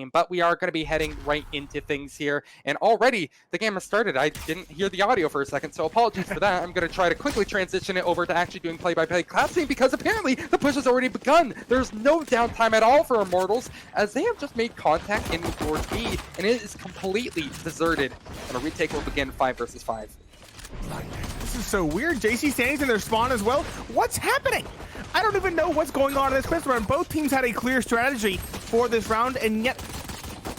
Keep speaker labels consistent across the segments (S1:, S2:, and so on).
S1: game, but we are going to be heading right into things here. And already the game has started. I didn't hear the audio for a second, so apologies for that. I'm going to try to quickly transition it over to actually doing play-by-play classing because apparently the push has already begun. There's no downtime at all for Immortals as they have just made contact in towards B, and it is completely deserted. And a retake will begin 5 versus 5.
S2: This is so weird. jcStani's in their spawn as well. What's happening? I don't even know what's going on in this first round. Both teams had a clear strategy for this round, and yet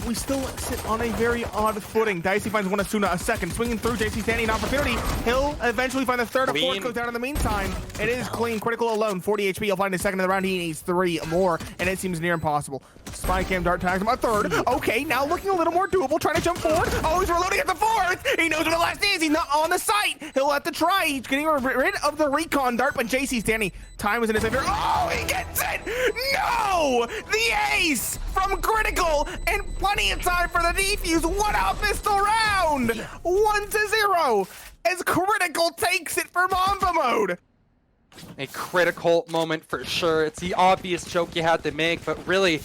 S2: we still sit on a very odd footing. Dicey finds one Asuna, a second, swinging through jcStani, an opportunity. He'll eventually find the third. A fourth goes down in the meantime. It is clean. Critical alone, 40 HP. He'll find his second in the round. He needs 3 more, and it seems near impossible. Spy cam dart tags him a third. Okay, now looking a little more doable, trying to jump forward. Oh, he's reloading at the fourth. He knows where the last is. He's not on the site. He'll have to try. He's getting rid of the recon dart, but jcStani, time is in his favor. Oh, he gets it. No, the ace from Critical, and plenty of time for the defuse. What a pistol round. 1-0 as Critical takes it for Mamba mode.
S1: A critical moment for sure. It's the obvious joke you had to make, but really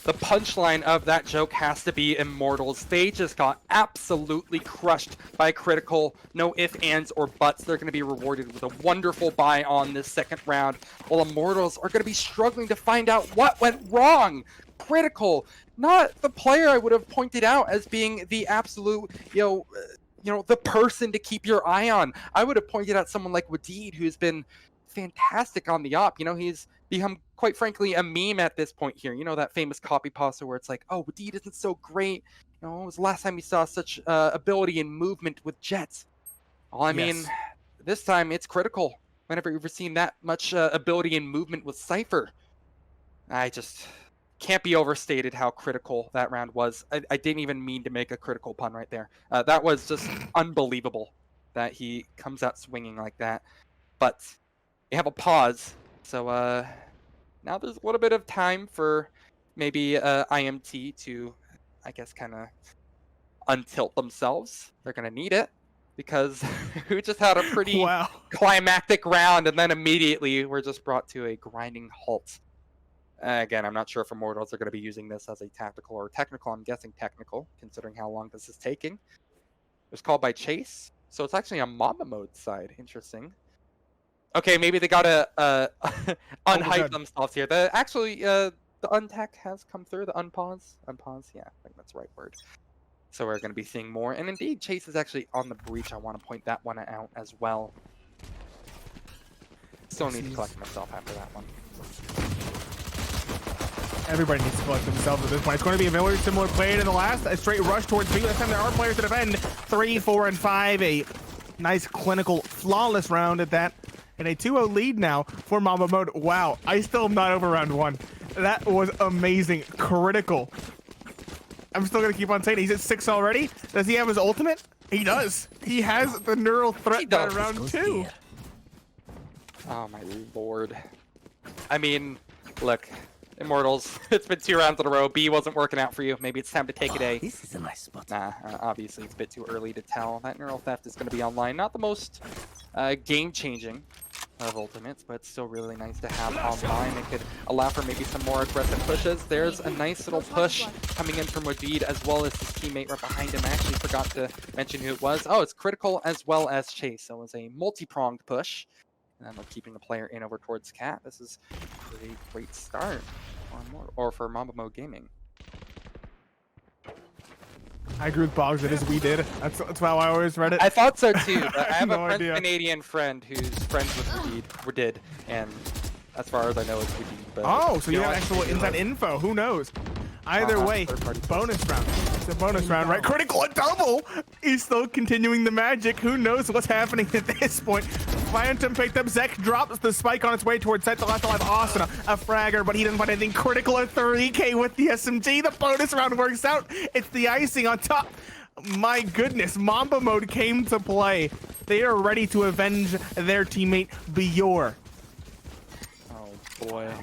S1: the punchline of that joke has to be Immortals. They just got absolutely crushed by Critical. No ifs, ands, or buts. They're going to be rewarded with a wonderful buy on this second round, while Immortals are going to be struggling to find out what went wrong. Critical, not the player I would have pointed out as being the absolute, you know, the person to keep your eye on. I would have pointed out someone like Wedid, who's been fantastic on the op. You know, he's become, quite frankly, a meme at this point here. You know, that famous copy pasta where it's like, oh, Wedid isn't so great. You know, when was the last time you saw such ability and movement with Jett? Well, I mean, this time it's Critical. Whenever you've ever seen that much ability and movement with Cypher, I just can't be overstated how critical that round was. I didn't even mean to make a critical pun right there. That was just unbelievable that he comes out swinging like that. But you have a pause, so now there's a little bit of time for maybe IMT to, I guess, kind of untilt themselves. They're going to need it because we just had a pretty climactic round, and then immediately we're just brought to a grinding halt. Again, I'm not sure if Immortals are going to be using this as a tactical or technical. I'm guessing technical, considering how long this is taking. It was called by Chase, so it's actually on Mamba mode side. Interesting. Okay, maybe they got to unhype themselves here. The untech has come through. The unpause? Unpause? Yeah, I think that's the right word. So we're going to be seeing more. And indeed, Chase is actually on the breach. I want to point that one out as well. Still need to collect myself after that one.
S2: Everybody needs to collect themselves at this point. It's going to be a very similar play to the last. A straight rush towards B. This time there are players to defend. 3, 4, and 5. A nice, clinical, flawless round at that. And a 2-0 lead now for Mamba mode. Wow, I still am not over round 1. That was amazing. Critical. I'm still going to keep on saying he's at 6 already. Does he have his ultimate? He does. He has the neural threat by round 2.
S1: Oh my lord. I mean, look, Immortals, it's been 2 rounds in a row. B wasn't working out for you. Maybe it's time to take it A.
S3: This is a nice spot.
S1: Nah, obviously it's a bit too early to tell. That neural theft is going to be online. Not the most game-changing of ultimates, but it's still really nice to have online. It could allow for maybe some more aggressive pushes. There's a nice little push coming in from Wedid as well as his teammate right behind him. I actually forgot to mention who it was. Oh, it's Critical as well as Chase. So it was a multi-pronged push. And then we're keeping the player in over towards Cat. This is a great start for Mamba Mode Gaming.
S2: I agree with Boggs. It is we did. That's how I always read it.
S1: I thought so too. But I have
S2: No
S1: a French
S2: idea.
S1: Canadian friend who's friends with Wedid, and as far as I know, it's Wedid. But
S2: Oh, so you
S1: know
S2: have
S1: what?
S2: actual inside info. Who knows? Either way, bonus round. It's a bonus round, right? Critical, a double! He's still continuing the magic. Who knows what's happening at this point? Phantom picked up. zecK drops the spike on its way towards set. The last alive Asuna, a fragger, but he doesn't find anything. Critical at 3K with the SMG. The bonus round works out. It's the icing on top. My goodness, Mamba mode came to play. They are ready to avenge their teammate, Bjor.
S1: Oh boy.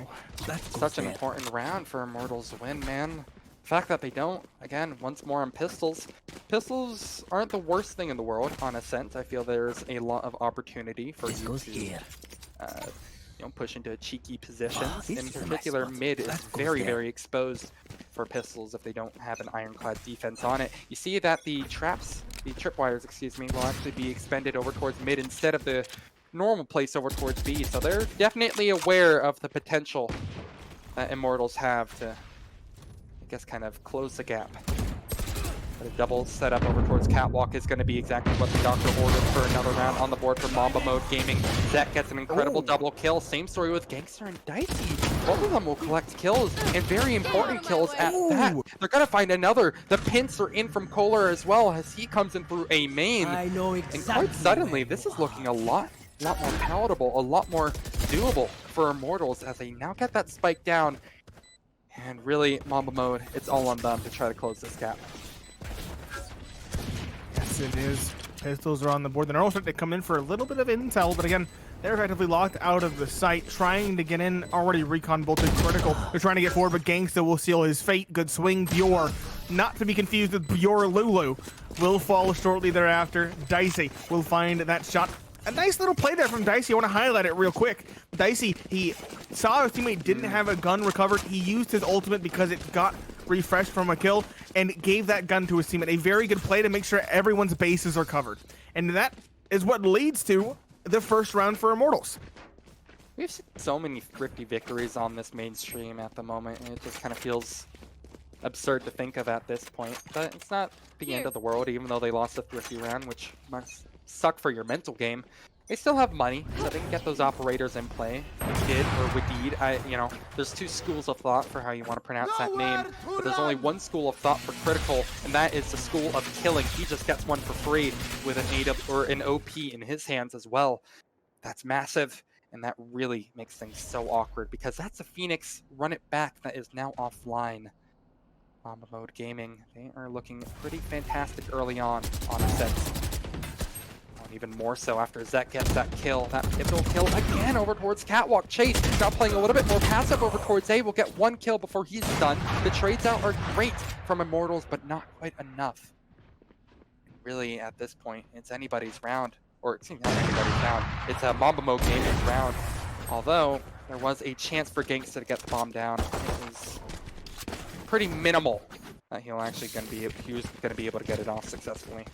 S1: Such an important round for Immortals to win, man. The fact that they don't, again, once more on pistols. Pistols aren't the worst thing in the world on Ascent. I feel there's a lot of opportunity for you to push into cheeky positions. In particular, mid is very, very exposed for pistols if they don't have an ironclad defense on it. You see that the tripwires, excuse me, will actually be expended over towards mid instead of the normal place over towards B. So they're definitely aware of the potential that Immortals have to, I guess, kind of close the gap. But a double setup over towards Catwalk is going to be exactly what the Doctor ordered for another round on the board for Mamba Mode Gaming. zecK gets an incredible double kill. Same story with Genghsta and Dicey. Both of them will collect kills, and very important kills at that. They're going to find another. The pints are in from KOLER as well as he comes in through a main.
S3: I know exactly.
S1: And quite suddenly, this is looking a lot more palatable, a lot more doable for Immortals as they now get that spike down. And really, Mamba Mode, it's all on them to try to close this gap.
S2: Yes, it is. Pistols are on the board. They're also starting to come in for a little bit of intel, but again, they're effectively locked out of the site, trying to get in. Already recon bolted critical. They're trying to get forward, but Genghsta will seal his fate. Good swing. Bjor, not to be confused with Bjor Lulu, will fall shortly thereafter. Dicey will find that shot. A nice little play there from Dicey. I want to highlight it real quick. Dicey, he saw his teammate didn't have a gun recovered. He used his ultimate because it got refreshed from a kill and gave that gun to his teammate. A very good play to make sure everyone's bases are covered. And that is what leads to the first round for Immortals.
S1: We've seen so many thrifty victories on this mainstream at the moment, and it just kind of feels absurd to think of at this point. But it's not the end of the world, even though they lost a thrifty round, which must suck for your mental game. They still have money, so they can get those operators in play. Wedid or Wedid, you know, there's two schools of thought for how you want to pronounce that name, but there's only one school of thought for critical, and that is the school of killing. He just gets one for free with an AW or an OP in his hands as well. That's massive, and that really makes things so awkward because that's a Phoenix run it back that is now offline. Mamba Mode Gaming, they are looking pretty fantastic early on Ascent. Even more so after zecK gets that kill, that pivotal kill again over towards Catwalk. Chase now playing a little bit more passive over towards A, will get one kill before he's done. The trades out are great from Immortals, but not quite enough. Really, at this point, it's anybody's round, or it seems not anybody's round. It's a Mamba Mode Gaming's round. Although there was a chance for Genghsta to get the bomb down, it was pretty minimal that he was going to be able to get it off successfully.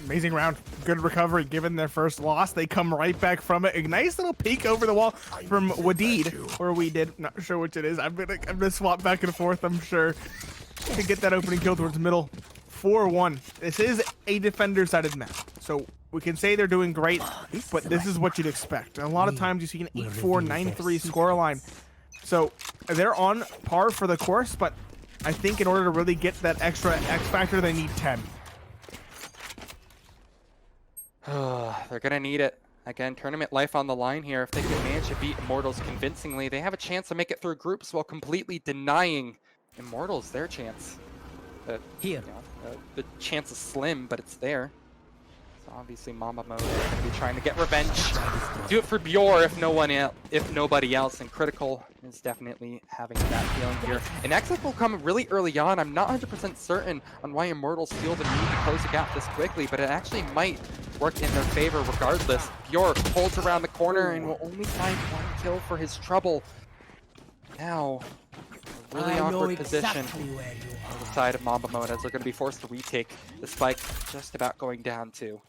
S2: Amazing round. Good recovery given their first loss. They come right back from it. A nice little peek over the wall from Wedid, or Wedid. Not sure which it is. I'm gonna swap back and forth, I'm sure, to get that opening kill towards middle. 4-1. This is a defender-sided map, so we can say they're doing great, but this is what you'd expect. A lot of times you see an 8-4, 9-3 scoreline. So they're on par for the course, but I think in order to really get that extra X factor, they need 10.
S1: They're gonna need it. Again, tournament life on the line here. If they can manage to beat Immortals convincingly, they have a chance to make it through groups while completely denying Immortals their chance. The chance is slim, but it's there. So obviously Mamba Mode is gonna be trying to get revenge. Do it for Bjor if nobody else, and critical is definitely having that feeling here. An exit will come really early on. I'm not 100% certain on why Immortals feel the need to close the gap this quickly, but it actually might work in their favor regardless. Bjor holds around the corner and will only find one kill for his trouble. Now, a really awkward position on the side of Mamba Mode as they're going to be forced to retake the spike just about going down too.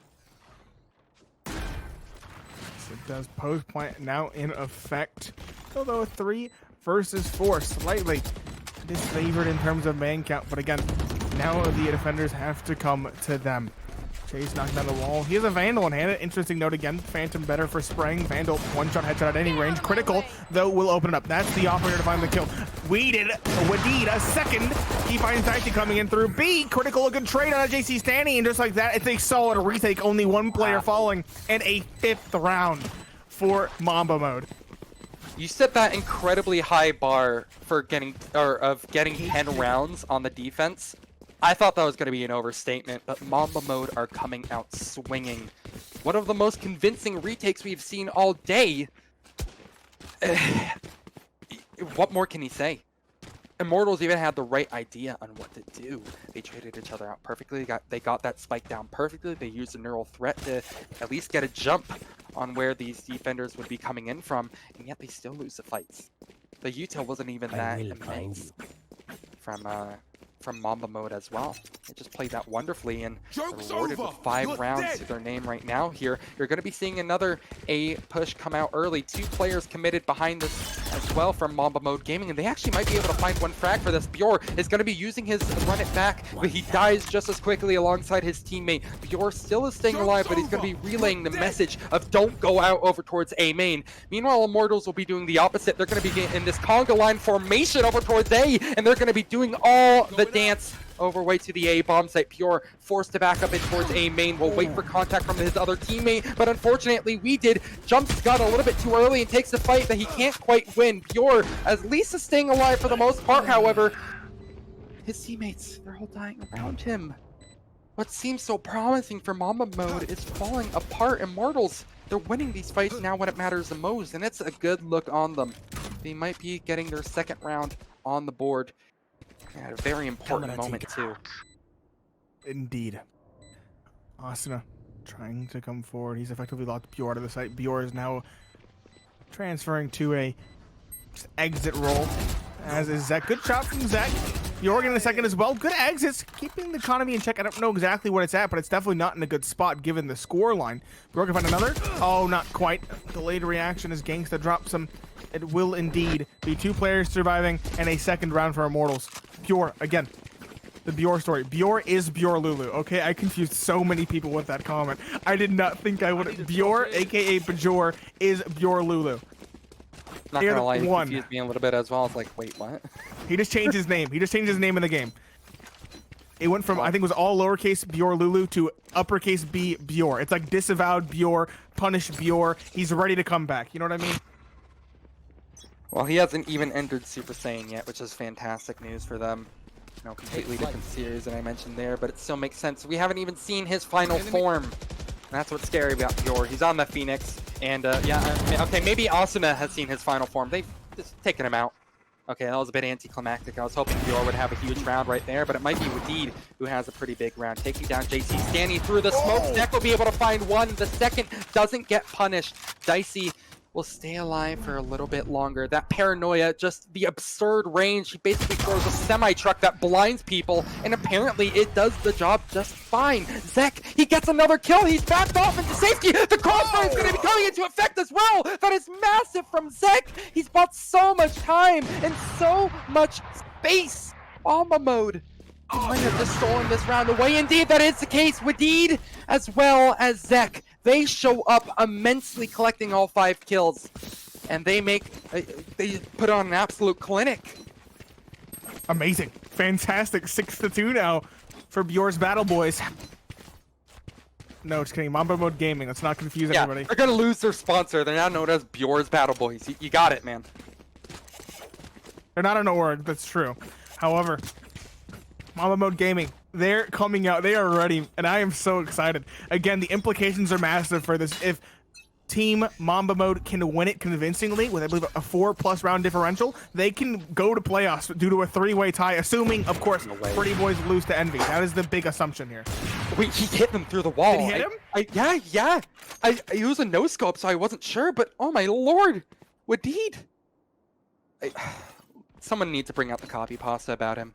S2: It does post plant now in effect. Although 3 versus 4, slightly disfavored in terms of man count, but again, now the defenders have to come to them. Chase knocking down the wall. He has a Vandal in hand. Interesting note again. Phantom better for spraying. Vandal, one-shot headshot at any range. Critical, though, will open it up. That's the operator to find the kill. Wedid a second. He finds Dicey coming in through B. Critical, a good trade on a jcStani, and just like that, it's a solid retake. Only one player falling, and a 5th round for Mamba Mode.
S1: You set that incredibly high bar for getting 10 rounds on the defense. I thought that was going to be an overstatement, but Mamba Mode are coming out swinging. One of the most convincing retakes we've seen all day. What more can he say? Immortals even had the right idea on what to do. They traded each other out perfectly. They got that spike down perfectly. They used a neural threat to at least get a jump on where these defenders would be coming in from, and yet they still lose the fights. The util wasn't even that immense from Mamba mode as well. They just played that wonderfully and rewarded with 5 rounds to their name right now here. You're going to be seeing another A push come out early. 2 players committed behind this as well from Mamba mode gaming, and they actually might be able to find 1 frag for this. Bjor is going to be using his run it back, but he dies just as quickly alongside his teammate. Bjor still is staying alive, but he's going to be relaying the message of don't go out over towards A main. Meanwhile, Immortals will be doing the opposite. They're going to be in this conga line formation over towards A, and they're going to be doing all the dance over way to the A bomb site. Bjor forced to back up in towards A main. Will wait for contact from his other teammate, but unfortunately Wedid jumps gun a little bit too early and takes a fight that he can't quite win. Bjor at least is staying alive for the most part, however. His teammates, they're all dying around him. What seems so promising for Mamba mode is falling apart. Immortals, they're winning these fights now when it matters the most, and it's a good look on them. They might be getting their 2nd round on the board. At a very important moment too.
S2: Indeed. Asuna trying to come forward. He's effectively locked Bjor to the site. Bjor is now transferring to a exit role, as is zecK. Good shot from zecK. Bjor getting a second as well. Good exits, keeping the economy in check. I don't know exactly what it's at, but it's definitely not in a good spot given the score line. Bjor can find another. Oh, not quite. Delayed reaction as Genghsta drops some. It will indeed be 2 players surviving and a 2nd round for Immortals. Bjor, again, the Bjor story. Bjor is Bjor Lulu, okay? I confused so many people with that comment. I did not think I would. Bjor, aka Bjor, is Bjor Lulu.
S1: Not gonna lie, you confused me a little bit as well. It's like, wait, what?
S2: He just changed his name. He just changed his name in the game. It went from, I think it was all lowercase Bjor Lulu to uppercase B Bjor. It's like disavowed Bjor, punished Bjor. He's ready to come back. You know what I mean?
S1: Well, he hasn't even entered Super Saiyan yet, which is fantastic news for them. You know, completely different series than I mentioned there, but it still makes sense. We haven't even seen his final form. And that's what's scary about Bjor. He's on the Phoenix, and yeah, okay, maybe Asuna has seen his final form. They've just taken him out. Okay, that was a bit anticlimactic. I was hoping Bjor would have a huge round right there, but it might be Wedid who has a pretty big round. Taking down jcStani through the smoke. zecK will be able to find 1. The 2nd doesn't get punished. Dicey will stay alive for a little bit longer. That paranoia, just the absurd range. He basically throws a semi-truck that blinds people, and apparently it does the job just fine. zecK, he gets another kill. He's backed off into safety. The crossfire is going to be coming into effect as well. That is massive from zecK. He's bought so much time and so much space. Mamba mode. He might have just stolen this round away. Indeed, that is the case. Wedid as well as zecK. They show up immensely, collecting all 5 kills, and they put on an absolute clinic.
S2: Amazing, fantastic, 6-2 now for Bjor's Battle Boys. No, just kidding. Mamba mode gaming. Let's not confuse everybody.
S1: They're gonna lose their sponsor. They're now known as Bjor's Battle Boys. You got it, man.
S2: They're not an org. That's true. However, Mamba mode gaming. They're coming out. They are ready, and I am so excited. Again, the implications are massive for this. If Team Mamba mode can win it convincingly with, I believe, a 4+ round differential, they can go to playoffs due to a 3-way tie, assuming, of course, Pretty Boys lose to Envy. That is the big assumption here.
S1: Wait, he hit them through the wall.
S2: Did he hit him?
S1: Yeah. It was a no-scope, so I wasn't sure, but oh my lord. Wedid. Someone needs to bring out the copy pasta about him.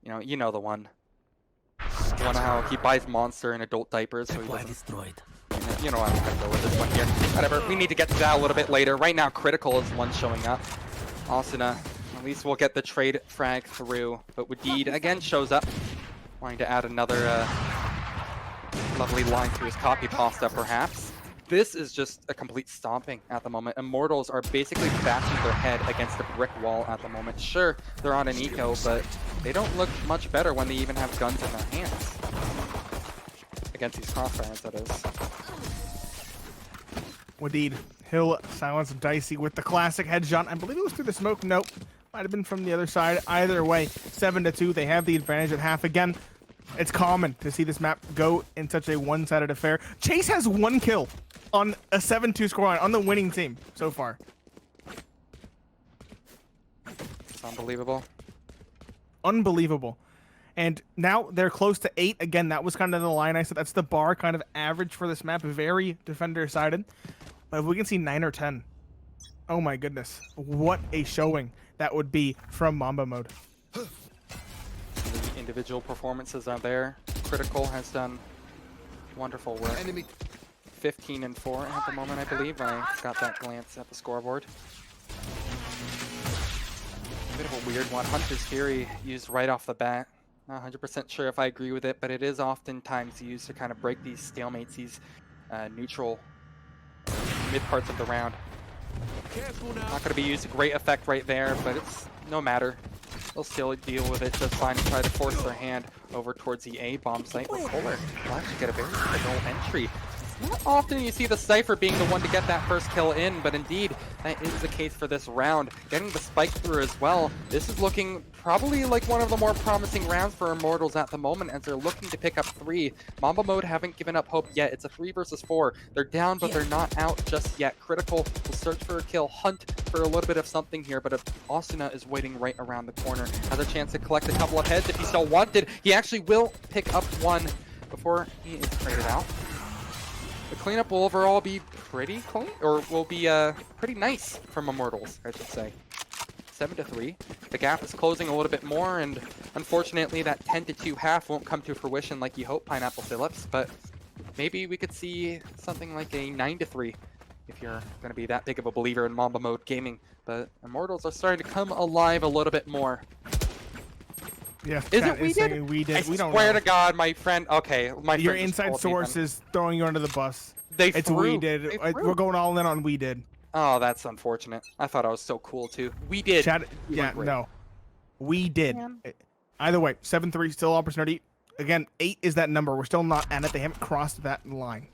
S1: You know the one. You know how he buys Monster in adult diapers, so he doesn't.
S3: Destroyed.
S1: You know I'm gonna go with this one here. Whatever, we need to get to that a little bit later. Right now, Critical is one showing up. Asuna, at least we'll get the trade frag through. But Wedid again shows up, wanting to add another lovely line to his copy pasta, perhaps. This is just a complete stomping at the moment. Immortals are basically bashing their head against a brick wall at the moment. Sure, they're on an eco, but they don't look much better when they even have guns in their hands. Against these crossfires, that is.
S2: Wedid, he'll silence Dicey with the classic headshot. I believe it was through the smoke. Nope. Might have been from the other side. Either way, 7-2. They have the advantage at half again. It's common to see this map go in such a one-sided affair. Chase has 1 kill on a 7-2 scoreline on the winning team so far.
S1: It's unbelievable.
S2: Unbelievable. And now they're close to 8. Again, that was kind of the line I said. That's the bar, kind of average for this map. Very defender-sided. But if we can see 9 or 10, oh my goodness. What a showing that would be from Mamba mode.
S1: The individual performances are there. Critical has done wonderful work. 15 and 4 at the moment, I believe. I got that glance at the scoreboard. Bit of a weird one. Hunter's Fury used right off the bat. Not 100% sure if I agree with it, but it is oftentimes used to kind of break these stalemates, these neutral mid parts of the round. Not going to be used to great effect right there, but it's no matter. They'll still deal with it just fine and try to force their hand over towards the A bomb site where KOLER will actually get a very signal entry. Not often you see the Cypher being the one to get that first kill in, but indeed, that is the case for this round. Getting the spike through as well. This is looking probably like one of the more promising rounds for Immortals at the moment as they're looking to pick up 3. Mamba mode haven't given up hope yet. It's a 3 versus 4. They're down, but they're not out just yet. Critical will search for a kill, hunt for a little bit of something here, but Asuna is waiting right around the corner. Has a chance to collect a couple of heads if he's still wanted. He actually will pick up 1 before he is traded out. The cleanup will overall be pretty clean, or will be pretty nice from Immortals, I should say. 7-3. The gap is closing a little bit more, and unfortunately that 10-2 half won't come to fruition like you hope, Pineapple Phillips, but maybe we could see something like a 9-3 if you're going to be that big of a believer in Mamba mode gaming. But Immortals are starting to come alive a little bit more.
S2: Yeah,
S1: is it Wedid?
S2: We did.
S1: I
S2: We don't
S1: swear
S2: know.
S1: to God, my friend. Okay, my
S2: Your
S1: friend just
S2: inside
S1: told me
S2: source
S1: then.
S2: is throwing you under the bus.
S1: They
S2: It's
S1: threw.
S2: Wedid.
S1: They threw.
S2: We're going all in on Wedid.
S1: Oh, that's unfortunate. I thought I was so cool too. We did.
S2: Chat,
S1: We
S2: yeah,
S1: went great.
S2: no. We did.
S1: Man.
S2: Either way, 7-3 still opportunity. Again, 8 is that number. We're still not at it. They haven't crossed that line.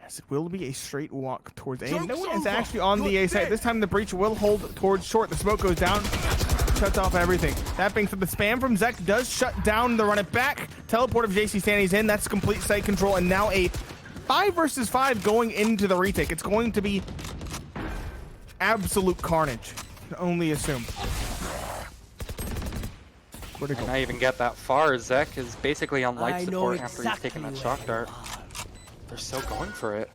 S2: Yes, it will be a straight walk towards A. No one is actually on the A side. This time the breach will hold towards short. The smoke goes down. Shuts off everything. That being said, the spam from zecK does shut down the run it back. Teleport of jcStani's in. That's complete site control. And now a 5 versus 5 going into the retake. It's going to be absolute carnage. Can only assume. Critical.
S1: And I even get that far. zecK is basically on life support after he's taken that shock dart. They're still going for it.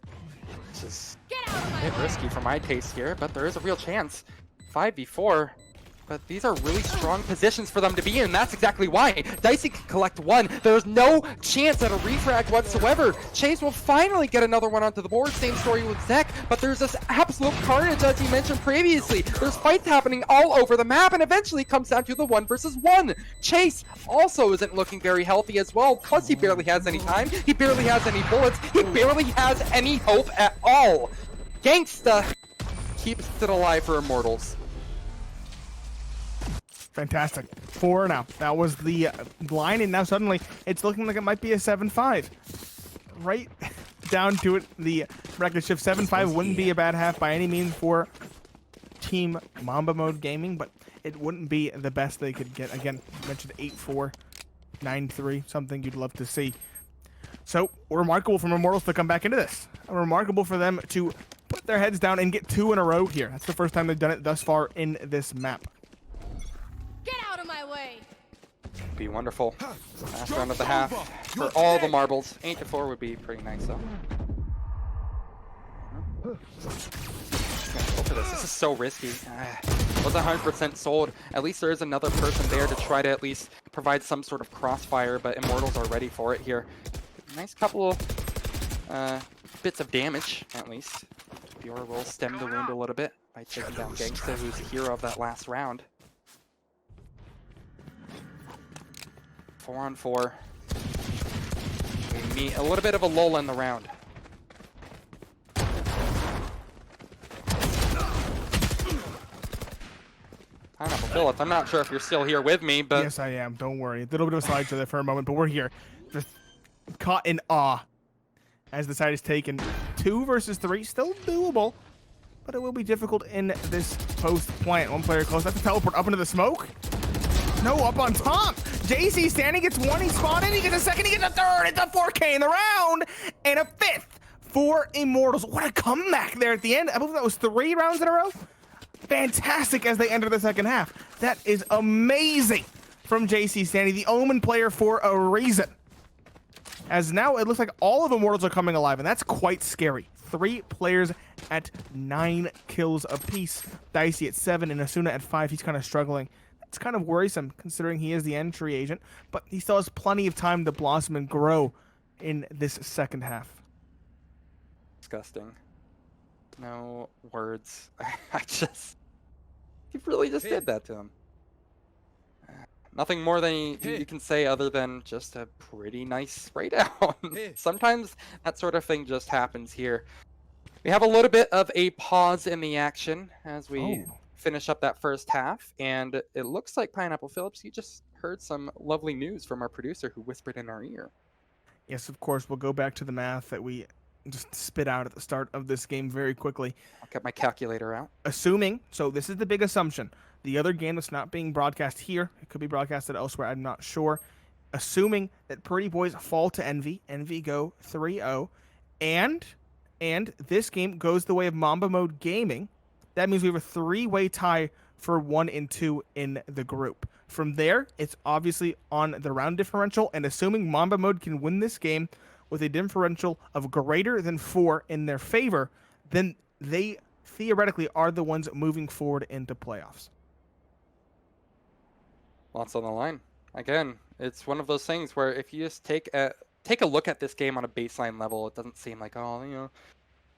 S1: This is a bit risky for my taste here, but there is a real chance. 5v4. But these are really strong positions for them to be in. That's exactly why. Dicey can collect 1. There's no chance at a refrag whatsoever. Chase will finally get another one onto the board. Same story with zecK. But there's this absolute carnage, as you mentioned previously. There's fights happening all over the map, and eventually it comes down to the 1 versus 1. Chase also isn't looking very healthy as well, plus he barely has any time. He barely has any bullets. He barely has any hope at all. Genghsta keeps it alive for Immortals.
S2: Fantastic. 4 now. That was the line, and now suddenly it's looking like it might be a 7-5. Right down to it. The record shift 7-5 wouldn't be a bad half by any means for Team Mamba Mode Gaming, but it wouldn't be the best they could get. Again, mentioned 8-4, 9-3, something you'd love to see. So, remarkable for Immortals to come back into this. Remarkable for them to put their heads down and get 2 in a row here. That's the first time they've done it thus far in this map.
S3: Get out of my way!
S1: Be wonderful. Last round of the half for all the marbles. 8-4 would be pretty nice though. Go for this. This is so risky. Wasn't 100% sold. At least there is another person there to try to at least provide some sort of crossfire, but Immortals are ready for it here. Nice couple of bits of damage, at least. Bjor will stem the wound a little bit by taking down Genghsta, who's the hero of that last round. 4-on-4. We meet a little bit of a lull in the round. Pineapple Phillips, I'm not sure if you're still here with me, but...
S2: Yes, I am. Don't worry. A little bit of a slideshow there for a moment, but we're here. Just caught in awe as the side is taken. 2 versus 3, still doable, but it will be difficult in this post plant. 1 player close. That's a teleport up into the smoke. No, up on top. jcStani gets 1, he spawned in, he gets a 2nd, he gets a 3rd. It's a 4K in the round, and a 5th for Immortals. What a comeback there at the end. I believe that was 3 rounds in a row. fantastic as they enter the second half. That is amazing from jcStani, the Omen player for a reason. As now it looks like all of Immortals are coming alive, and that's quite scary. 3 players at 9 kills apiece. Dicey at 7 and Asuna at 5. He's kind of struggling. It's kind of worrisome considering he is the entry agent, but he still has plenty of time to blossom and grow in this second half.
S1: Disgusting. No words. I just... He really just did that to him. Nothing more than you can say other than just a pretty nice spray down. Sometimes that sort of thing just happens here. We have a little bit of a pause in the action as we finish up that first half, and it looks like Pineapple Phillips, you just heard some lovely news from our producer who whispered in our ear.
S2: Yes, of course, we'll go back to the math that we just spit out at the start of this game very quickly.
S1: I'll get my calculator out.
S2: Assuming, so this is the big assumption, the other game that's not being broadcast here, it could be broadcasted elsewhere, I'm not sure. Assuming that Pretty Boys fall to Envy, Envy go 3-0, and this game goes the way of Mamba Mode Gaming, that means we have a 3-way tie for 1 and 2 in the group. From there, it's obviously on the round differential, and assuming Mamba Mode can win this game with a differential of greater than 4 in their favor, then they theoretically are the ones moving forward into playoffs.
S1: Lots on the line. Again, it's one of those things where if you just take a look at this game on a baseline level, it doesn't seem like, oh, you know,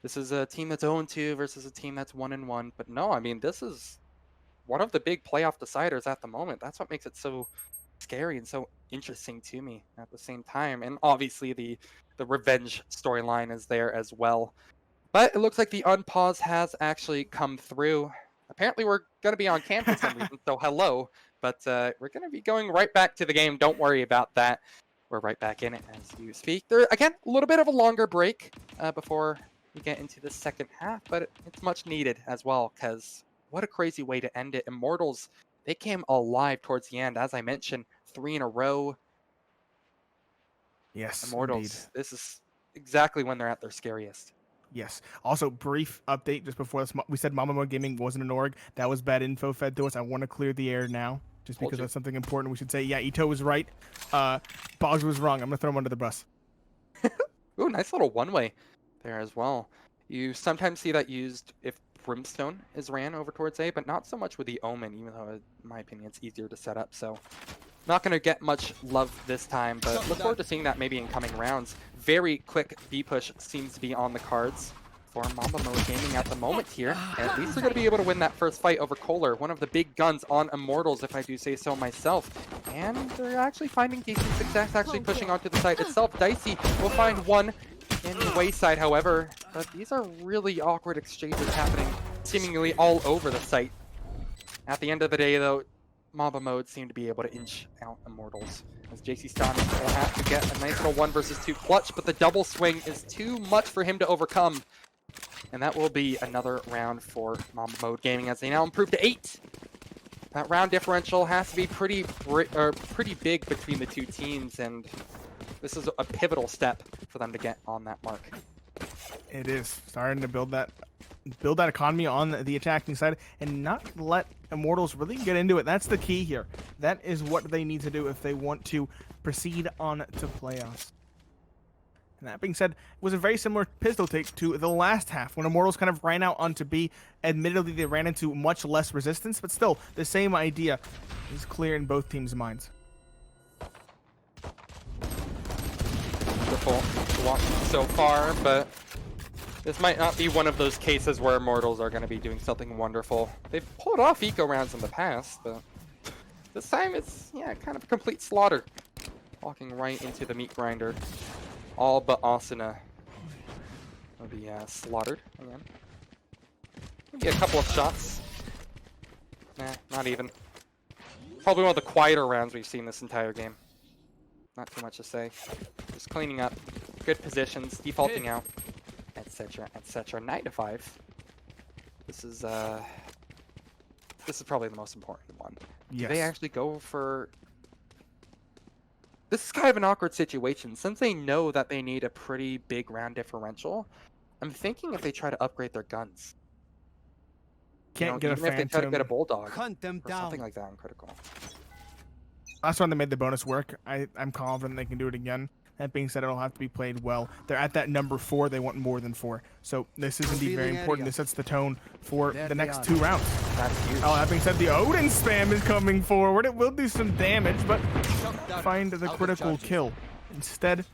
S1: this is a team that's 0-2 versus a team that's 1-1. But no, I mean, this is one of the big playoff deciders at the moment. That's what makes it so scary and so interesting to me at the same time. And obviously the revenge storyline is there as well. But it looks like the unpause has actually come through. Apparently we're going to be on campus some reason, so hello. But we're going to be going right back to the game. Don't worry about that. We're right back in it as you speak. There, again, a little bit of a longer break before we get into the second half, but it's much needed as well, because what a crazy way to end it. Immortals, they came alive towards the end. As I mentioned, 3 in a row.
S2: Yes,
S1: Immortals,
S2: indeed.
S1: This is exactly when they're at their scariest.
S2: Yes. Also, brief update just before this. We said Mamba Mode Gaming wasn't an org. That was bad info fed to us. I want to clear the air now, just because that's something important. We should say, yeah, Ito was right. Boggs was wrong. I'm going to throw him under the bus.
S1: Ooh, nice little one-way there as well. You sometimes see that used if Brimstone is ran over towards A, but not so much with the Omen, even though, in my opinion, it's easier to set up. So not going to get much love this time, but look forward to seeing that maybe in coming rounds. Very quick B-push seems to be on the cards for Mamba Mode Gaming at the moment here. And at least they're going to be able to win that first fight over KOLER, one of the big guns on Immortals, if I do say so myself. And they're actually finding diceyzx actually pushing onto the site itself. Dicey will find one in the wayside, however, but these are really awkward exchanges happening seemingly all over the site. At the end of the day, though, Mamba Mode seemed to be able to inch out Immortals, as jcStani will have to get a nice little 1 versus 2 clutch, but the double swing is too much for him to overcome. And that will be another round for Mamba Mode Gaming as they now improve to 8. That round differential has to be pretty big between the two teams, and this is a pivotal step for them to get on that mark.
S2: It is starting to build that economy on the attacking side and not let Immortals really get into it. That's the key here. That is what they need to do if they want to proceed on to playoffs. And that being said, it was a very similar pistol take to the last half when Immortals kind of ran out onto B. Admittedly, they ran into much less resistance, but still, the same idea is clear in both teams' minds.
S1: Wonderful to watch so far, but this might not be one of those cases where Immortals are going to be doing something wonderful. They've pulled off eco rounds in the past, but this time it's, yeah, kind of a complete slaughter. Walking right into the meat grinder. All but Asuna will be slaughtered again. Maybe a couple of shots. Nah, not even. Probably one of the quieter rounds we've seen this entire game. Not too much to say. Just cleaning up. Good positions, defaulting out, etc., etc. 9 to 5. This is probably the most important one.
S2: Yes.
S1: Do they actually go for... This is kind of an awkward situation. Since they know that they need a pretty big round differential, I'm thinking if they try to upgrade their guns.
S2: can't get a
S1: even if they try to get a
S2: Phantom.
S1: Bulldog
S4: Hunt them
S1: or
S4: down.
S1: something like that on critical.
S2: Last round they made the bonus work. I'm confident they can do it again. That being said, it'll have to be played well. They're at that number 4. They want more than 4. So this is indeed very
S4: Revealing
S2: important.
S4: area.
S2: This sets the tone for
S4: There
S2: the
S4: they
S2: next
S4: are.
S2: 2 rounds.
S1: That's huge.
S2: Oh, that being said, the Odin spam is coming forward. It will do some damage, but
S4: Shut down.
S2: find the
S4: Out of
S2: critical
S4: charges.
S2: kill. Instead,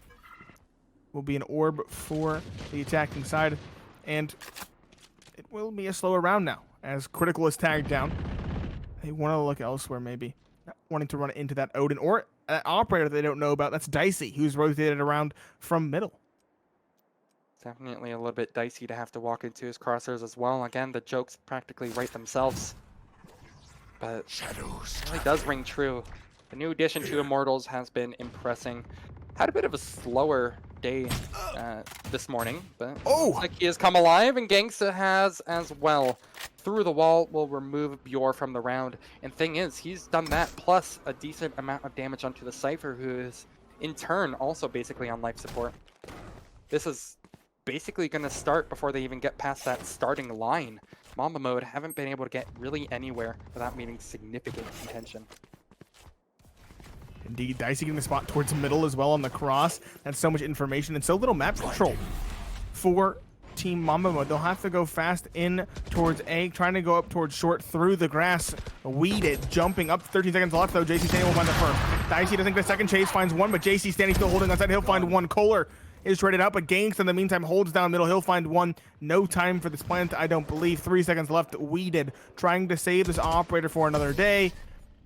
S2: will be an orb for the attacking side, and it will be a slower round now as critical is tagged down. They want to look elsewhere, maybe. Not wanting to run into that Odin or an operator they don't know about. That's Dicey, who's rotated around from middle.
S1: Definitely a little bit dicey to have to walk into his crosshairs as well. Again, the jokes practically write themselves. But it really does ring true. The new addition to Immortals has been impressing. Had a bit of a slower day this morning, but looks like he has come alive, and Genghsta has as well. Through the wall will remove Bjor from the round. And thing is, he's done that plus a decent amount of damage onto the Cypher, who is in turn also basically on life support. This is basically going to start before they even get past that starting line. Mamba mode haven't been able to get really anywhere without meeting significant contention.
S2: Indeed, Dicey getting the spot towards the middle as well on the cross. That's so much information and so little map control for Team Mamba mode. They'll have to go fast in towards A, trying to go up towards short through the grass. Wedid jumping up. 13 seconds left though. jcStani will find the first. Dicey doesn't get a second chase, finds one, but jcStani still holding on side. He'll find one. KOLER is rated out, but Genghsta in the meantime holds down middle. He'll find one. No time for this plant, I don't believe. 3 seconds left. Wedid trying to save this operator for another day.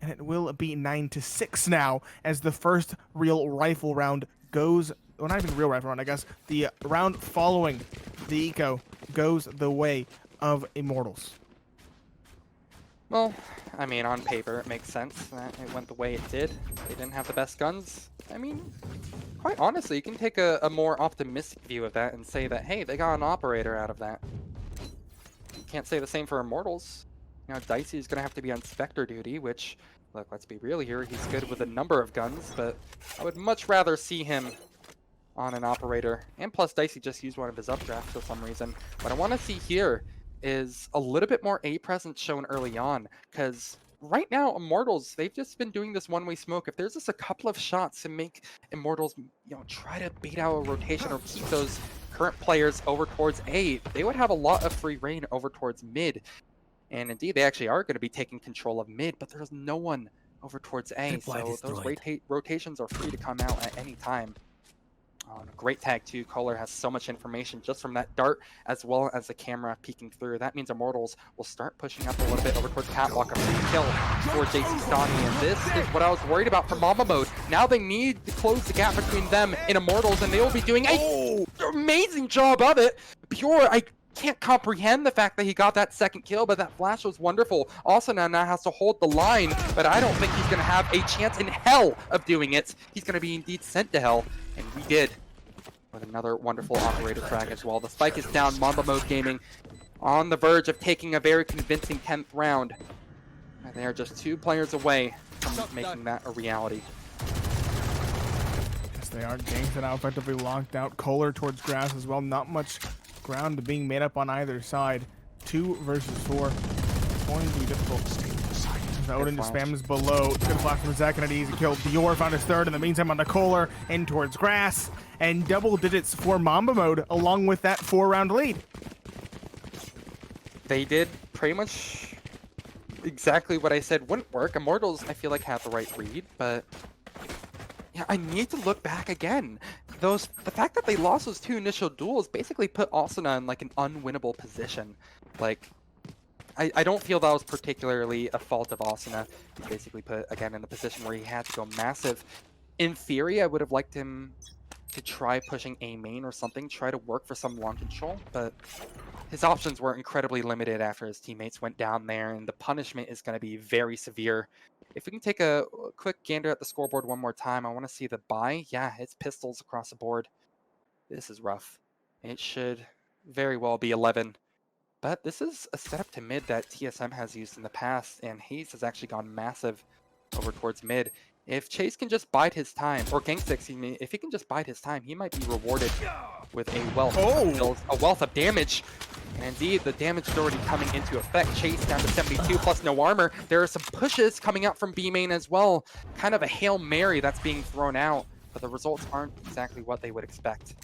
S2: And it will be 9-6 now as the first real rifle round goes. Well, not even real rifle round, I guess. The round following the eco goes the way of Immortals.
S1: Well, I mean, on paper, it makes sense that it went the way it did. They didn't have the best guns. I mean, quite honestly, you can take a more optimistic view of that and say that, hey, they got an operator out of that. Can't say the same for Immortals. Now, Dicey is going to have to be on Spectre duty, which, look, let's be real here. He's good with a number of guns, but I would much rather see him on an operator. And plus, Dicey just used one of his updrafts for some reason. What I want to see here is a little bit more A presence shown early on, because right now, Immortals, they've just been doing this one-way smoke. If there's just a couple of shots to make Immortals, try to bait out a rotation or keep those current players over towards A, they would have a lot of free reign over towards mid. And indeed, they actually are going to be taking control of mid, but there's no one over towards A, so those rotations are free to come out at any time. Great tag too. KOLER has so much information just from that dart, as well as the camera peeking through. That means Immortals will start pushing up a little bit over towards Catwalk. A free kill for jcStani, and this is what I was worried about for Mamba mode. Now they need to close the gap between them and Immortals, and they will be doing an amazing job of it. Bjor, I can't comprehend the fact that he got that second kill, but that flash was wonderful. Asuna now has to hold the line, but I don't think he's going to have a chance in hell of doing it. He's going to be indeed sent to hell, and we did. With another wonderful operator frag as well. The spike is down. Mamba mode gaming on the verge of taking a very convincing 10th round. And they are just 2 players away from making that a reality.
S2: Yes, they are. Genghsta now effectively locked out. KOLER towards grass as well. Not much ground being made up on either side. 2 versus 4. It's going to be difficult. Odin just spams below. Good flash from zecK and an easy kill. Bjor found his third in the meantime on the KOLER in towards grass. And double digits for Mamba mode along with that 4-round lead.
S1: They did pretty much exactly what I said wouldn't work. Immortals, I feel like, had the right read, but yeah, I need to look back again. The fact that they lost those 2 initial duels basically put Asuna in like an unwinnable position. Like, I don't feel that was particularly a fault of Asuna. He basically put, again, in a position where he had to go massive. In theory, I would have liked him to try pushing A main or something, try to work for some long control, but his options were incredibly limited after his teammates went down there, and the punishment is going to be very severe. If we can take a quick gander at the scoreboard one more time, I want to see the buy. Yeah, it's pistols across the board. This is rough. It should very well be 11. But this is a setup to mid that TSM has used in the past, and Hayes has actually gone massive over towards mid. If Chase can just bide his time, or Genghsta, excuse me, if he can just bide his time, he might be rewarded with a wealth of kills, a wealth of damage. And indeed, the damage is already coming into effect. Chase down to 72 plus no armor. There are some pushes coming out from B main as well. Kind of a Hail Mary that's being thrown out, but the results aren't exactly what they would expect.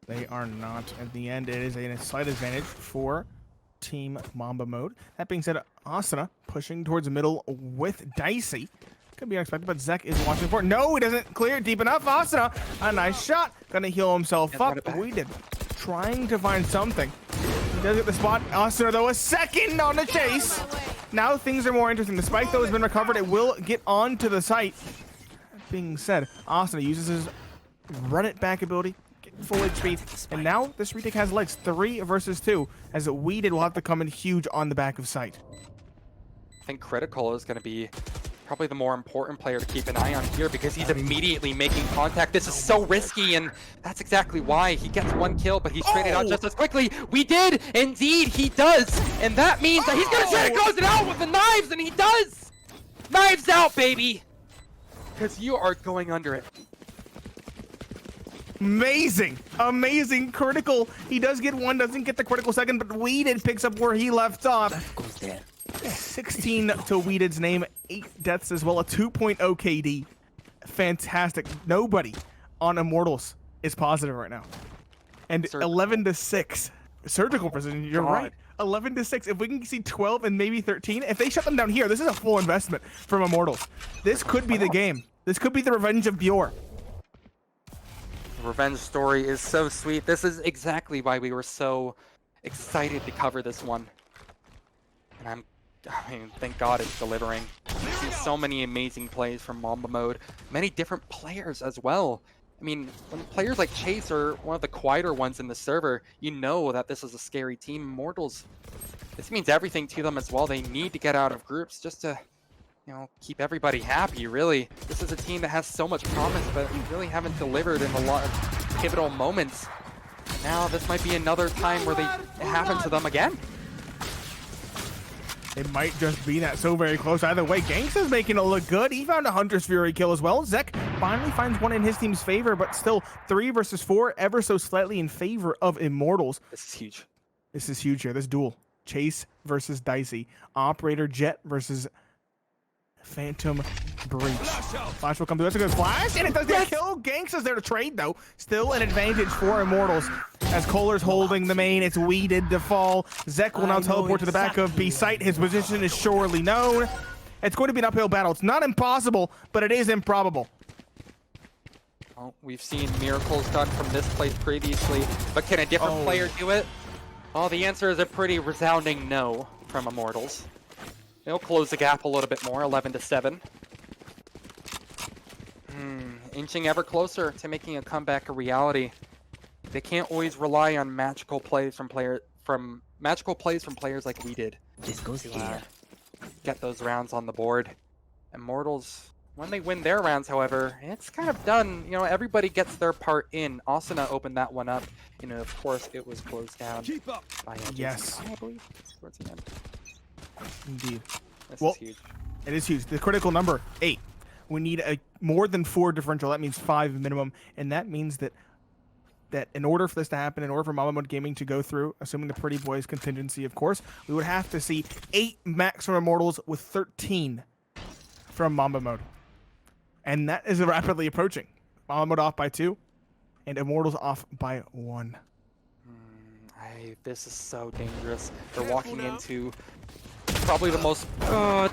S2: They are not. At the end, it is a slight advantage for Team Mamba mode. That being said, Asuna pushing towards the middle with Dicey. Could be unexpected, but zecK is watching for it. No, he doesn't clear it deep enough. Asuna, a nice shot. Gonna heal himself up. Wedid trying to find something. He does get the spot. Asuna, though, a second on the chase. Now things are more interesting. The spike, though, has been recovered. It will get onto the site. That being said, Asuna uses his run it back ability. Full HP, and now this retake has legs. 3 versus 2, as Wedid will have to come in huge on the back of site.
S1: I think Critical is going to be probably the more important player to keep an eye on here because he's immediately making contact. This is so risky, and that's exactly why he gets 1 kill, but he's traded out just as quickly. We did, indeed, he does, and that means that he's going to try to close it out with the knives, and he does! Knives out, baby! Because you are going under it.
S2: Amazing, amazing critical. He does get 1, doesn't get the critical second, but Wedid picks up where he left off. 16 to Wedid's name, 8 deaths as well, a 2.0 KD. Fantastic. Nobody on Immortals is positive right now. And 11 to 6. Surgical precision, you're right. 11 to 6. If we can see 12 and maybe 13, if they shut them down here, this is a full investment from Immortals. This could be the game. This could be the revenge of Bjor.
S1: The revenge story is so sweet. This is exactly why we were so excited to cover this one. And I mean, thank God it's delivering. We've seen so many amazing plays from Mamba mode. Many different players as well. I mean, when players like Chase are one of the quieter ones in the server, you know that this is a scary team. Immortals, this means everything to them as well. They need to get out of groups just to, you know, keep everybody happy, really. This is a team that has so much promise, but we really haven't delivered in a lot of pivotal moments. Now this might be another time where it happens to them again.
S2: It might just be that so very close. Either way, Genghsta's making it look good. He found a Hunter's Fury kill as well. zecK finally finds one in his team's favor, but still 3 versus 4, ever so slightly in favor of Immortals.
S1: This is huge.
S2: This is huge here. This duel. Chase versus Dicey. Operator Jett versus Phantom Breach. Flash will come through. That's a good flash, and it does get a kill. Genghsta's there to trade, though. Still an advantage for Immortals. As KOLER's holding the main, it's Wedid to fall. zecK will now teleport to the back of B site. His position is surely known. It's going to be an uphill battle. It's not impossible, but it is improbable.
S1: Well, we've seen miracles done from this place previously, but can a different player do it? Well, the answer is a pretty resounding no from Immortals. They'll close the gap a little bit more, 11 to 7. Inching ever closer to making a comeback a reality. They can't always rely on magical plays from players like we did.
S4: This goes here.
S1: Get those rounds on the board. Immortals, when they win their rounds, however, it's kind of done. You know, everybody gets their part in. Asuna opened that one up. You know, of course, it was closed down by
S2: Yes.
S1: I believe. Towards the end.
S2: Indeed.
S1: This
S2: Well,
S1: is huge.
S2: it is huge. The critical number, 8. We need a more than 4 differential. That means 5 minimum, and that means that in order for this to happen, in order for Mamba Mode Gaming to go through, assuming the Pretty Boys contingency, of course, we would have to see 8 max from Immortals with 13 from Mamba Mode. And that is rapidly approaching. Mamba Mode off by 2, and Immortals off by 1.
S1: This is so dangerous. They're walking into probably the most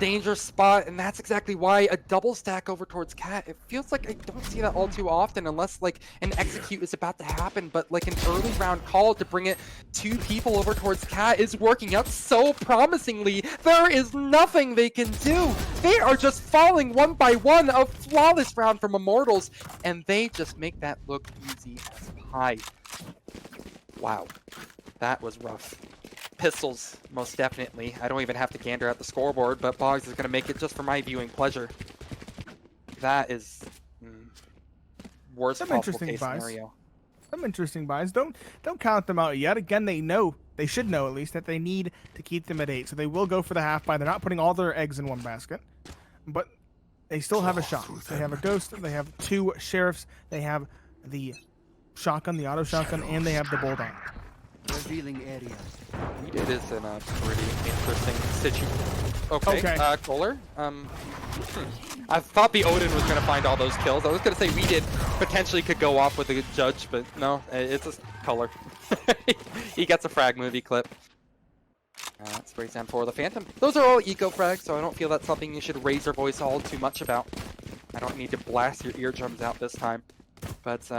S1: dangerous spot, and that's exactly why a double stack over towards Cat. It feels like I don't see that all too often unless like an execute is about to happen, but like an early round call to bring it 2 people over towards Cat is working out so promisingly. There is nothing they can do. They are just falling one by one. A flawless round from Immortals, and they just make that look easy as pie. Wow, that was rough. Pistols, most definitely. I don't even have to gander at the scoreboard, but Boggs is going to make it just for my viewing pleasure. That is worst possible case scenario.
S2: Some interesting buys. Don't count them out yet. Again, they should know at least that they need to keep them at 8, so they will go for the half buy. They're not putting all their eggs in one basket, but they still have a shot. They have a ghost. They have 2 sheriffs. They have the shotgun, the auto shotgun, and they have the bulldog.
S4: Revealing area.
S1: Wedid is in a pretty interesting situation. Okay,
S2: Okay.
S1: KOLER. I thought the Odin was going to find all those kills. I was going to say Wedid potentially could go off with a judge, but no, it's a KOLER. He gets a frag movie clip. That's for example for the Phantom. Those are all eco frags, so I don't feel that's something you should raise your voice all too much about. I don't need to blast your eardrums out this time. But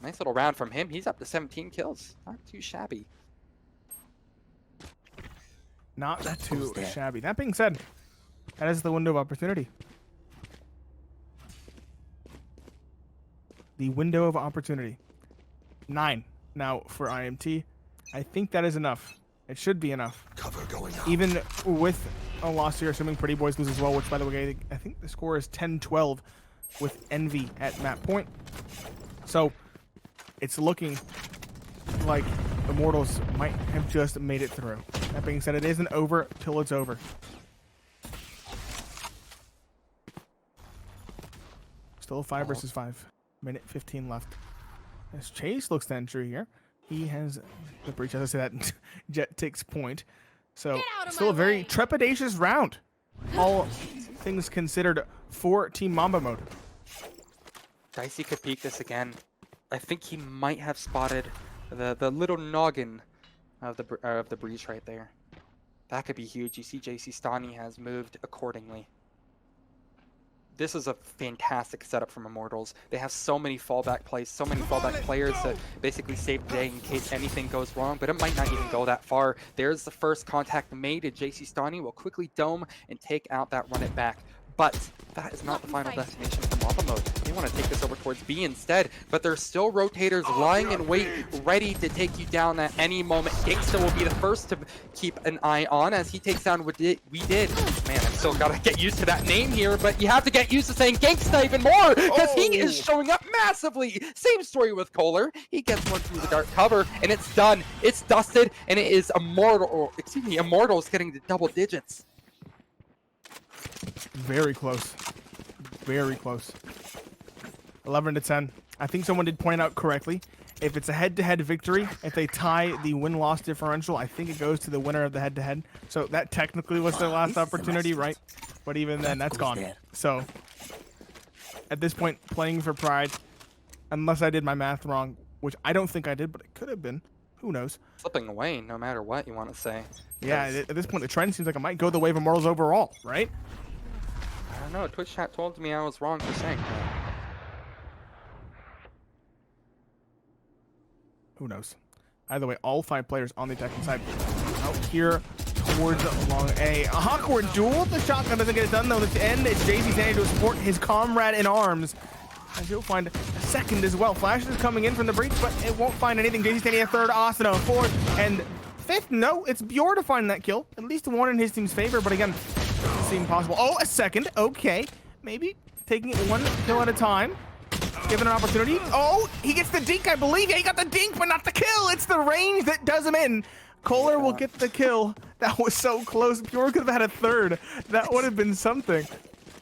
S1: nice little round from him. He's up to 17 kills. Not too shabby.
S2: Not too shabby. That being said, that is the window of opportunity. The window of opportunity. 9 now for IMT. I think that is enough. It should be enough.
S5: Cover going up.
S2: Even with a loss here, assuming Pretty Boys lose as well, which by the way, I think the score is 10-12 with Envy at map point. So it's looking like Immortals might have just made it through. That being said, it isn't over till it's over. Still 5 versus 5. Minute 15 left. As Chase looks to enter here, he has the breach. As I say that, Jett takes point. So still a very trepidatious round. All things considered for Team Mamba mode.
S1: Dicey could peek this again. I think he might have spotted the little noggin of the breach right there. That could be huge. You see jcStani has moved accordingly. This is a fantastic setup from Immortals. They have so many fallback plays, so many fallback players that basically save the day in case anything goes wrong, but it might not even go that far. There's the first contact made, and jcStani will quickly dome and take out that run it back. But that is not the final destination for Mamba mode. They want to take this over towards B instead, but there's still rotators lying in wait, ready to take you down at any moment. Genghsta will be the first to keep an eye on as he takes down Wedid. Man, I've still got to get used to that name here, but you have to get used to saying Genghsta even more because he is showing up massively. Same story with KOLER. He gets one through the dark cover, and it's done. It's dusted, and it is Immortals getting to double digits.
S2: Very close. Very close. 11-10. I think someone did point out correctly. If it's a head-to-head victory, if they tie the win-loss differential, I think it goes to the winner of the head-to-head. So that technically was their last opportunity, right? But even then, that's gone. So at this point, playing for pride, unless I did my math wrong, which I don't think I did, but it could have been. Who knows?
S1: Slipping away, no matter what you want to say.
S2: Yeah, at this point, the trend seems like it might go the way of Immortals overall, right?
S1: I don't know. Twitch chat told me I was wrong for saying that.
S2: Who knows? Either way, all 5 players on the attacking side out here towards long A. A awkward duel. The shotgun doesn't get it done, though. At the end, it's jcStani to support his comrade in arms. As he'll find a second as well. Flash is coming in from the breach, but it won't find anything. jcStani a third, Asuna a fourth, and fifth. No, it's Bjor to find that kill. At least one in his team's favor, but again, doesn't seem possible. Oh, a second. Okay. Maybe taking it one kill at a time. Given an opportunity. Oh, he gets the dink, I believe. Yeah, he got the dink, but not the kill. It's the range that does him in. KOLER will get the kill. That was so close. Bjor could have had a third. That would have been something.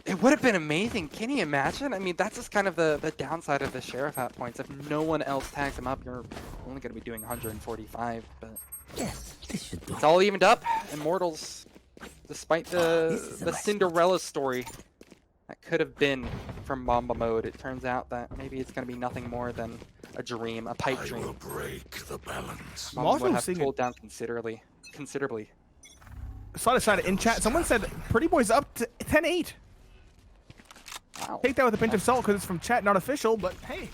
S1: It would have been amazing. Can you imagine? I mean, that's just kind of the downside of the Sheriff at points. If no one else tags him up, you're only going to be doing 145. But
S4: Yes, this should do.
S1: it's all evened up. Immortals, despite the Cinderella story that could have been from Mamba mode, it turns out that maybe it's going to be nothing more than a dream, a pipe dream.
S5: I will break the balance.
S1: Mamba would have pulled down considerably.
S2: Side to side in chat, someone said Pretty Boy's up to 10-8.
S1: Wow.
S2: Take that with a pinch of salt because it's from chat, not official, but hey.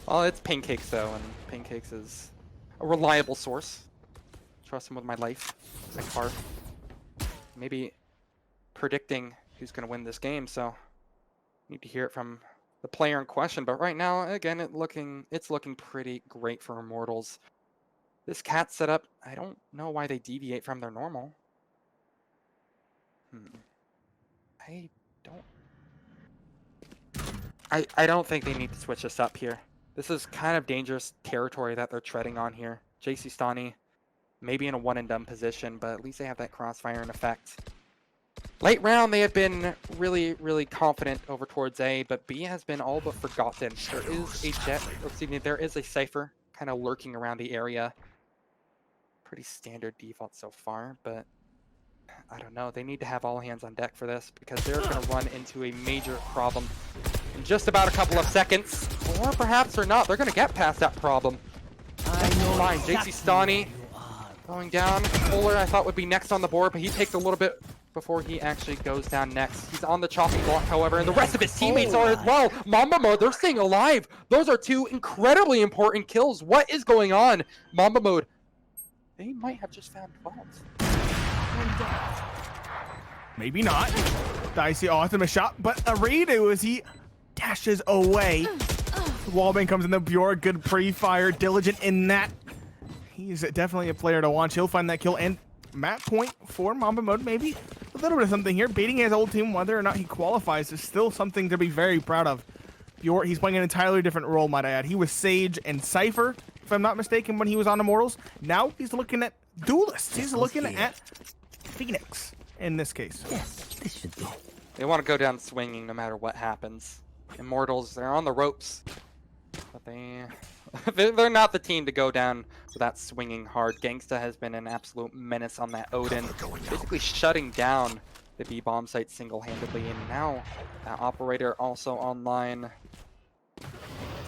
S1: Well, it's Pancakes, though, and Pancakes is a reliable source. Trust him with my life, my car. Maybe predicting who's going to win this game, so need to hear it from the player in question. But right now, again, it's looking pretty great for Immortals. This cat setup, I don't know why they deviate from their normal. I don't think they need to switch this up here. This is kind of dangerous territory that they're treading on here. jcStani, maybe in a one and done position, but at least they have that crossfire in effect. Late round, they have been really, really confident over towards A, but B has been all but forgotten. There is a Jett, or excuse me, there is a Cypher kind of lurking around the area. Pretty standard default so far, but I don't know. They need to have all hands on deck for this because they're going to run into a major problem in just about a couple of seconds. Or perhaps they're not. They're going to get past that problem. Fine. jcStani going down. KOLER I thought would be next on the board, but he takes a little bit before he actually goes down next. He's on the chopping block, however, and the rest of his teammates are as well. Mamba Mode, they're staying alive. Those are two incredibly important kills. What is going on? Mamba Mode, they might have just found vaults.
S2: Maybe not. Dicey awesome a shot, but a read as he dashes away. Wallbang comes in the Bjor, good pre-fire, diligent in that. He's definitely a player to watch. He'll find that kill and map point for Mamba Mode, maybe a little bit of something here. Beating his old team, whether or not he qualifies, is still something to be very proud of. Bjor, he's playing an entirely different role, might I add. He was Sage and Cypher, if I'm not mistaken, when he was on Immortals. Now he's looking at duelists. He's looking at Phoenix in this case.
S4: Yes, this should do.
S1: They want to go down swinging no matter what happens. Immortals, they're on the ropes, but they're not the team to go down without swinging hard. Genghsta has been an absolute menace on that Odin, basically shutting down the B-bomb site single-handedly, and now that operator also online.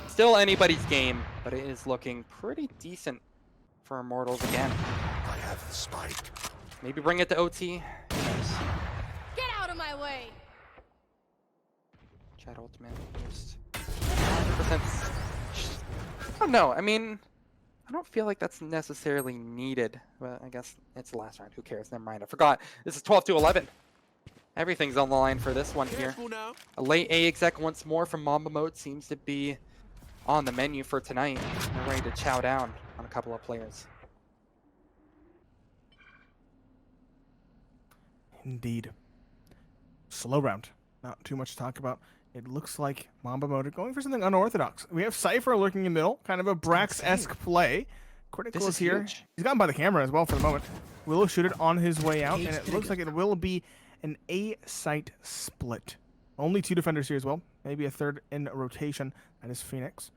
S1: Still anybody's game, but it is looking pretty decent for Immortals again.
S5: I have the spike.
S1: Maybe bring it to OT.
S3: Get out of my way.
S1: Chat ultimate just 100%. I don't know. I mean, I don't feel like that's necessarily needed. But I guess it's the last round. Who cares? Never mind. I forgot. This is 12-11. Everything's on the line for this one here. A late zecK once more from Mamba Mode seems to be on the menu for tonight. They're ready to chow down on a couple of players.
S2: Indeed. Slow round. Not too much to talk about. It looks like Mamba Mode are going for something unorthodox. We have Cypher lurking in the middle, kind of a Brax-esque play. Critical is here.
S1: Huge.
S2: He's gotten by the camera as well for the moment. Will shoot it on his way out, and it looks like it will be an A-site split. Only two defenders here as well. Maybe a third in rotation. That is Phoenix.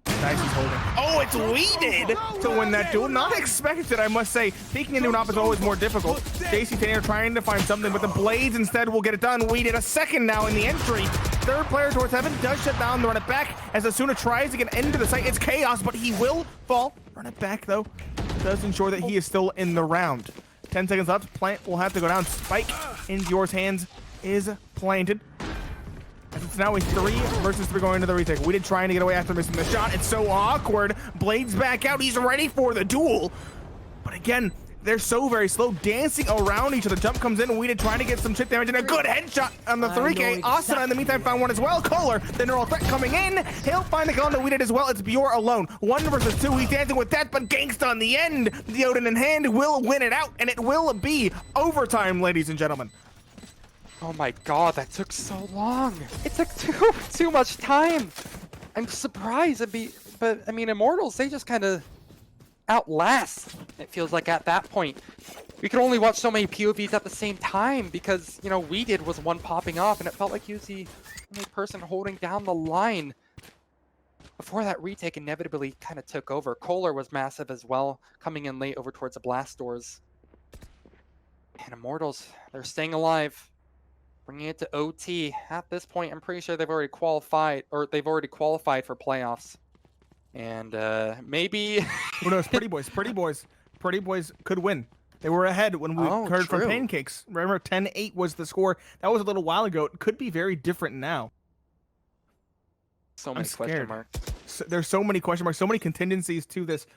S2: Dicey's holding. Oh, it's Wedid to win that duel. Not expected, I must say. Peeking into an op is always more difficult. jcStani are trying to find something, but the blades instead will get it done. Wedid a second now in the entry. Third player towards heaven does shut down the run it back as Asuna tries to get into the site. It's chaos, but he will fall. Run it back though. Does ensure that he is still in the round. 10 seconds left. Plant will have to go down. Spike in Bjor's hands is planted. As it's now a 3 versus 3 going into the retake. Wedid trying to get away after missing the shot. It's so awkward. Blades back out. He's ready for the duel. But again, they're so very slow, dancing around each other. Jump comes in. Wedid trying to get some chip damage and a good headshot on the 3K. Asuna in the meantime found one as well. KOLER, the neural threat coming in. He'll find the kill on the Wedid as well. It's Bjor alone. 1 versus 2. He's dancing with that, but Genghsta on the end. The Odin in hand will win it out, and it will be overtime, ladies and gentlemen.
S1: Oh my god, that took so long. It took too much time. I'm surprised. But I mean, Immortals, they just kind of outlast, it feels like at that point. We could only watch so many POVs at the same time because, you know, Wedid was one popping off and it felt like he was the only person holding down the line. Before that retake inevitably kind of took over. KOLER was massive as well, coming in late over towards the blast doors. And Immortals, they're staying alive. Bringing it to OT. At this point, I'm pretty sure they've already qualified for playoffs. And maybe...
S2: Who knows? Pretty Boys could win. They were ahead when we heard from Pancakes. Remember, 10-8 was the score. That was a little while ago. It could be very different now.
S1: So many question marks.
S2: There's so many question marks, so many contingencies to this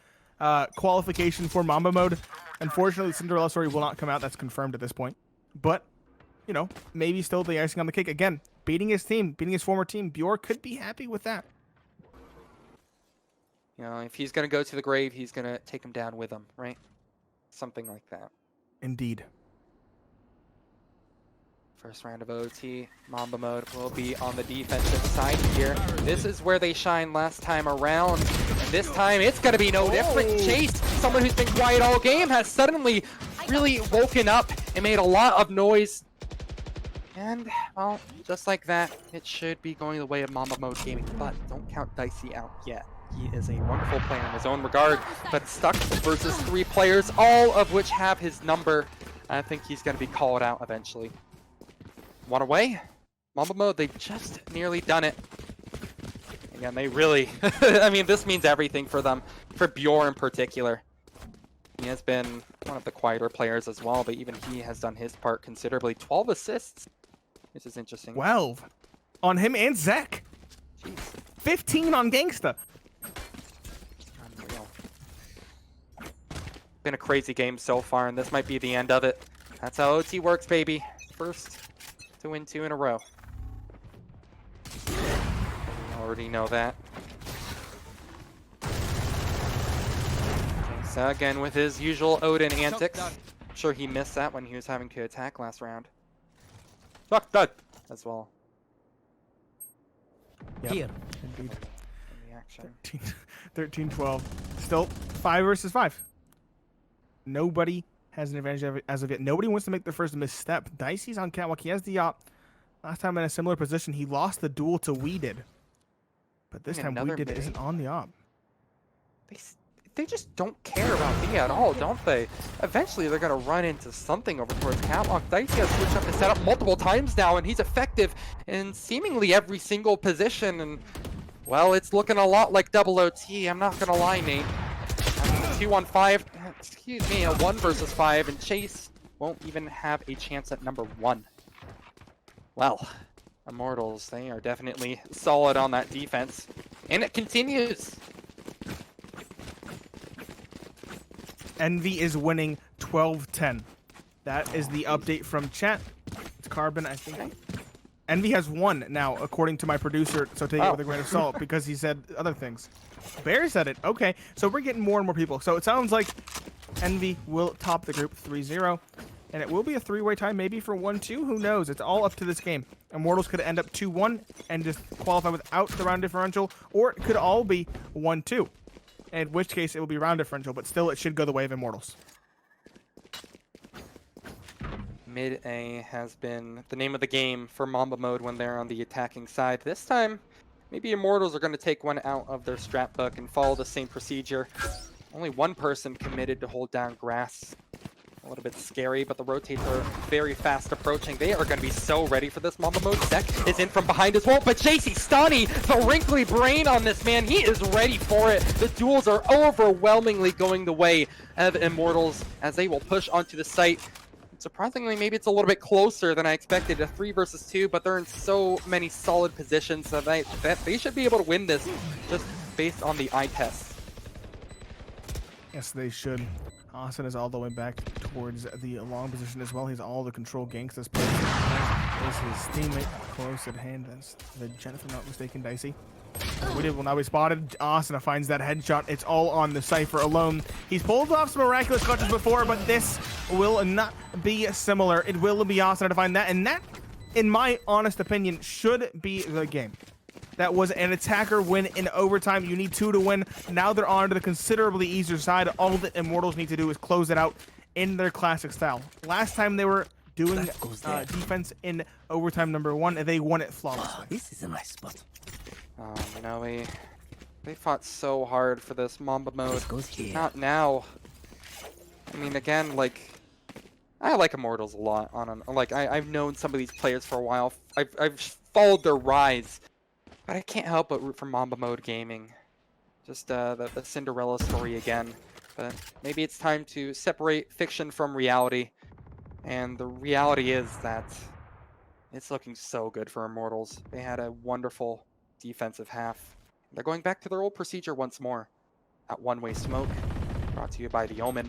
S2: qualification for Mamba Mode. Unfortunately, Cinderella story will not come out. That's confirmed at this point. But, you know, maybe still the icing on the cake. Again, beating his team, beating his former team. Bjor could be happy with that.
S1: You know, if he's going to go to the grave, he's going to take him down with him, right? Something like that.
S2: Indeed.
S1: First round of OT, Mamba Mode will be on the defensive side here. This is where they shined last time around. And this time, it's going to be no different. Chase, someone who's been quiet all game, has suddenly really woken up and made a lot of noise. And, well, just like that, it should be going the way of Mamba Mode Gaming. But don't count Dicey out yet. He is a wonderful player in his own regard, but stuck versus 3 players, all of which have his number. I think he's going to be called out eventually. One away. Mamba mode, they've just nearly done it. Again, they really, I mean, this means everything for them, for Bjor in particular. He has been one of the quieter players as well, but even he has done his part considerably. 12 assists. This is interesting.
S2: 12 on him and zecK.
S1: Jeez.
S2: 15 on Genghsta.
S1: Unreal. Been a crazy game so far, and this might be the end of it. That's how OT works, baby. First to win 2 in a row. We already know that. So again, with his usual Odin antics. I'm sure he missed that when he was having to attack last round. Fuck that as well.
S2: Yep.
S4: Here.
S2: Indeed.
S1: In the action.
S2: 13-12. Still 5 versus 5. Nobody has an advantage as of yet. Nobody wants to make their first misstep. Dicey's on catwalk. He has the op. Last time in a similar position, he lost the duel to Wedid. But this time, Wedid isn't on the op.
S1: They just don't care about me at all, don't they? Eventually, they're going to run into something over towards catwalk. Dicey has switched up his setup multiple times now, and he's effective in seemingly every single position. And, well, it's looking a lot like double OT. I'm not going to lie, Nate. 2-on-5, excuse me, a 1 versus 5, and Chase won't even have a chance at number 1. Well, Immortals, they are definitely solid on that defense. And it continues.
S2: Envy is winning 12-10. That is the update from chat. It's Carbon, I think. Envy has won now, according to my producer, so take it with a grain of salt, because he said other things. Bear said it. Okay, so we're getting more and more people. So it sounds like Envy will top the group 3-0. And it will be a 3-way tie, maybe for 1-2. Who knows? It's all up to this game. Immortals could end up 2-1 and just qualify without the round differential, or it could all be 1-2. In which case, it will be round differential, but still, it should go the way of Immortals.
S1: Mid A has been the name of the game for Mamba mode when they're on the attacking side. This time, maybe Immortals are going to take one out of their strat book and follow the same procedure. Only one person committed to hold down grass. A little bit scary, but the rotates are very fast approaching. They are going to be so ready for this Mamba mode. zecK is in from behind as well, but jcStani, the wrinkly brain on this man, he is ready for it. The duels are overwhelmingly going the way of Immortals as they will push onto the site. Surprisingly, maybe it's a little bit closer than I expected, a 3 versus 2, but they're in so many solid positions so that they should be able to win this just based on the eye test.
S2: Yes, they should. Asuna is all the way back towards the long position as well. He's all the control Genghsta's place. Is his teammate close at hand? That's the Jett, if I'm not mistaken, Dicey. Wedid will now be spotted. Asuna finds that headshot. It's all on the Cypher alone. He's pulled off some miraculous clutches before, but this will not be similar. It will be Asuna to find that, and that, in my honest opinion, should be the game. That was an attacker win in overtime. You need 2 to win. Now they're on to the considerably easier side. All that Immortals need to do is close it out in their classic style. Last time they were doing defense in overtime number 1, and they won it flawlessly.
S4: This is a nice spot.
S1: You know, they fought so hard for this Mamba mode.
S4: Goes here.
S1: Not now. I mean, again, like, I like Immortals a lot. I've known some of these players for a while. I've followed their rise. But I can't help but root for Mamba mode gaming. Just the Cinderella story again. But maybe it's time to separate fiction from reality. And the reality is that it's looking so good for Immortals. They had a wonderful defensive half. They're going back to their old procedure once more. That one-way smoke, brought to you by the Omen.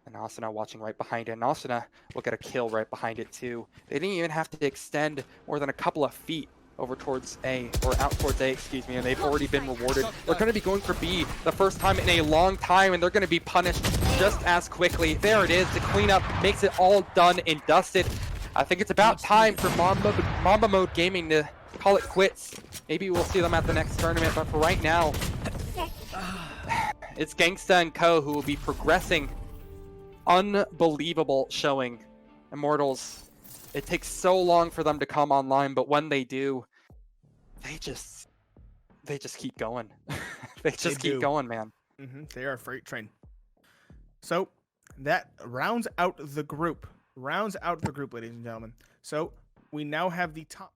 S1: And Asuna watching right behind it. And Asuna will get a kill right behind it too. They didn't even have to extend more than a couple of feet over towards A, or out towards A, excuse me, and they've already been rewarded. They're going to be going for B the first time in a long time, and they're going to be punished just as quickly. There it is, the cleanup makes it all done and dusted. I think it's about time for Mamba mode gaming to call it quits. Maybe we'll see them at the next tournament, but for right now, it's Genghsta and Co who will be progressing. Unbelievable showing. Immortals, it takes so long for them to come online, but when they do, they just keep going. They just
S2: do.
S1: keep going, man.
S2: They are a freight train. So that rounds out the group. Ladies and gentlemen. So we now have the top